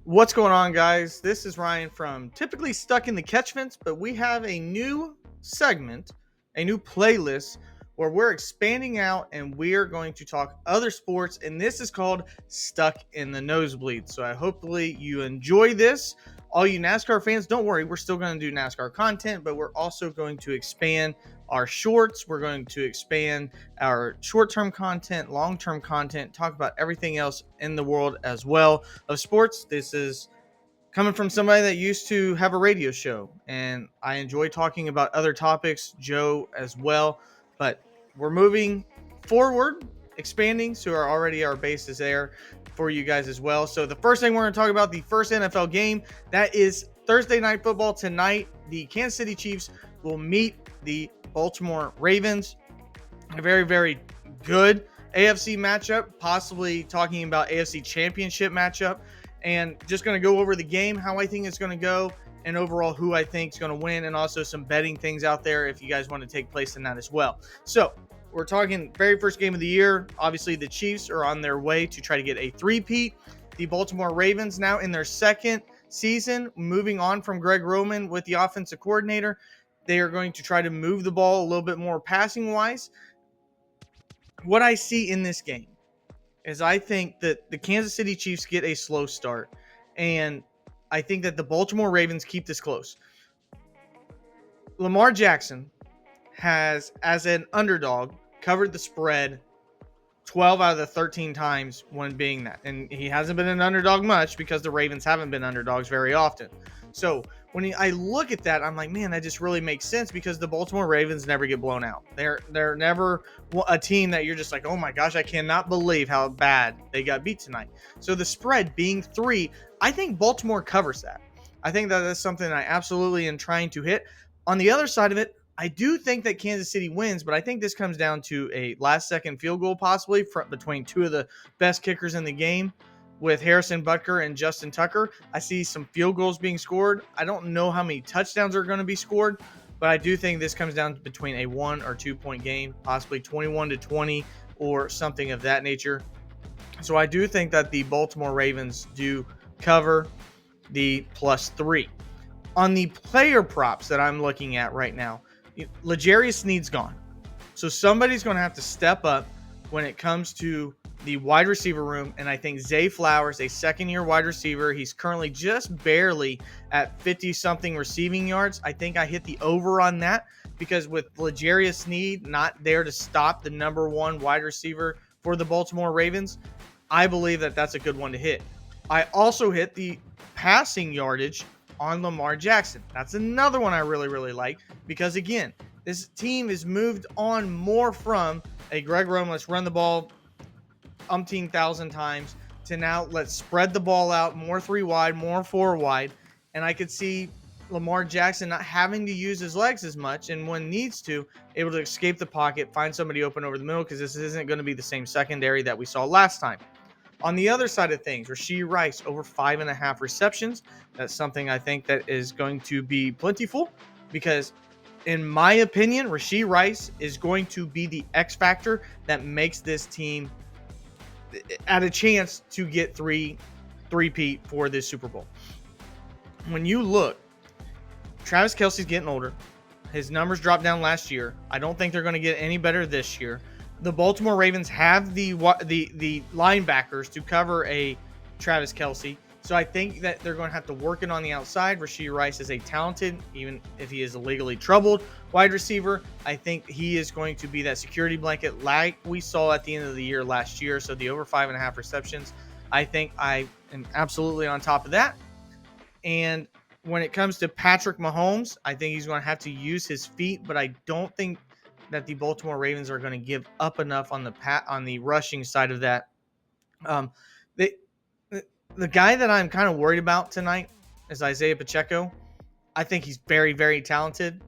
What's going on, guys? This is Ryan from Typically Stuck in the Catch Fence, but we have a new segment, a new playlist where we're expanding out and we are going to talk other sports, and this is called Stuck in the Nosebleeds. So I hopefully you enjoy this. All you NASCAR fans, don't worry, we're still going to do NASCAR content, but we're also going to expand our shorts. We're going to expand our short-term content, long-term content, talk about everything else in the world as well of sports. This is coming from somebody that used to have a radio show, and I enjoy talking about other topics, Joe as well. But we're moving forward, expanding, so our base is there for you guys as well. So the first thing we're going to talk about, the first NFL game, that is Thursday Night Football tonight. The Kansas City Chiefs will meet the Baltimore Ravens. A very, very good AFC matchup, possibly talking about AFC Championship matchup, and just going to go over the game, how I think it's going to go, and overall who I think is going to win, and also some betting things out there if you guys want to take place in that as well. So we're talking very first game of the year. Obviously, the Chiefs are on their way to try to get a three-peat. The Baltimore Ravens now in their second season, moving on from Greg Roman with the offensive coordinator. They are going to try to move the ball a little bit more passing-wise. What I see in this game is I think that the Kansas City Chiefs get a slow start, and I think that the Baltimore Ravens keep this close. Lamar Jackson has, as an underdog, covered the spread 12 out of the 13 times when being that. And he hasn't been an underdog much because the Ravens haven't been underdogs very often. So when I look at that, I'm like, man, that just really makes sense because the Baltimore Ravens never get blown out. They're never a team that you're just like, oh my gosh, I cannot believe how bad they got beat tonight. So the spread being 3, I think Baltimore covers that. I think that is something I absolutely am trying to hit. On the other side of it, I do think that Kansas City wins, but I think this comes down to a last-second field goal possibly between two of the best kickers in the game with Harrison Butker and Justin Tucker. I see some field goals being scored. I don't know how many touchdowns are going to be scored, but I do think this comes down to between a 1 or 2 point game, possibly 21-20 or something of that nature. So I do think that the Baltimore Ravens do cover the +3. On the player props that I'm looking at right now, L'Jarius Sneed's gone. So somebody's going to have to step up when it comes to the wide receiver room. And I think Zay Flowers, a second-year wide receiver, he's currently just barely at 50-something receiving yards. I think I hit the over on that because with L'Jarius Sneed not there to stop the number one wide receiver for the Baltimore Ravens, I believe that that's a good one to hit. I also hit the passing yardage on Lamar Jackson. That's another one I really, really like because, again, this team has moved on more from a Greg Roman, let's run the ball umpteen thousand times, to now let's spread the ball out, more 3 wide, more 4 wide. And I could see Lamar Jackson not having to use his legs as much, and when needs to, able to escape the pocket, find somebody open over the middle because this isn't going to be the same secondary that we saw last time. On the other side of things, Rashee Rice over 5.5 receptions. That's something I think that is going to be plentiful because, in my opinion, Rashee Rice is going to be the X factor that makes this team at a chance to get three-peat for this Super Bowl. When you look, Travis Kelce's getting older. His numbers dropped down last year. I don't think they're going to get any better this year. The Baltimore Ravens have the linebackers to cover a Travis Kelce. So I think that they're going to have to work it on the outside. Rashee Rice is a talented, even if he is a legally troubled wide receiver. I think he is going to be that security blanket like we saw at the end of the year last year. So the over 5.5 receptions, I think I am absolutely on top of that. And when it comes to Patrick Mahomes, I think he's going to have to use his feet, but I don't think that the Baltimore Ravens are going to give up enough on the rushing side of that. The guy that I'm kind of worried about tonight is Isaiah Pacheco. I think he's very, very talented,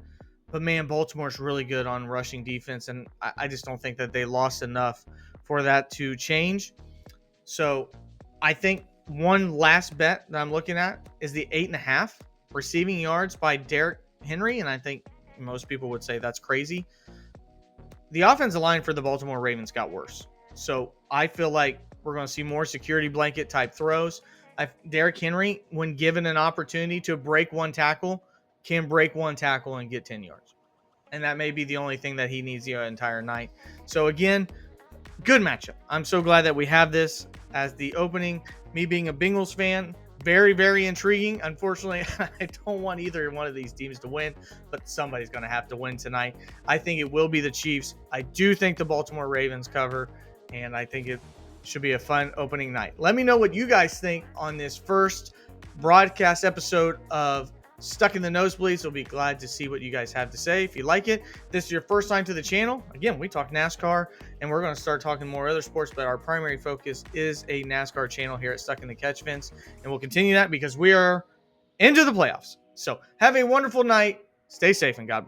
but man, Baltimore's really good on rushing defense, and I just don't think that they lost enough for that to change. So I think one last bet that I'm looking at is the 8.5 receiving yards by Derrick Henry, and I think most people would say that's crazy. The offensive line for the Baltimore Ravens got worse. So I feel like we're going to see more security blanket type throws. Derrick Henry, when given an opportunity to break one tackle, can break one tackle and get 10 yards. And that may be the only thing that he needs the entire night. So again, good matchup. I'm so glad that we have this as the opening. Me being a Bengals fan, very, very intriguing. Unfortunately, I don't want either one of these teams to win, but somebody's going to have to win tonight. I think it will be the Chiefs. I do think the Baltimore Ravens cover, and I think it should be a fun opening night. Let me know what you guys think on this first broadcast episode of Stuck in the Nosebleeds. We'll be glad to see what you guys have to say. If you like it, this is your first time to the channel. Again, we talk NASCAR, and we're going to start talking more other sports, but our primary focus is a NASCAR channel here at Stuck in the Catch Fence, and we'll continue that because we are into the playoffs. So have a wonderful night. Stay safe, and God bless.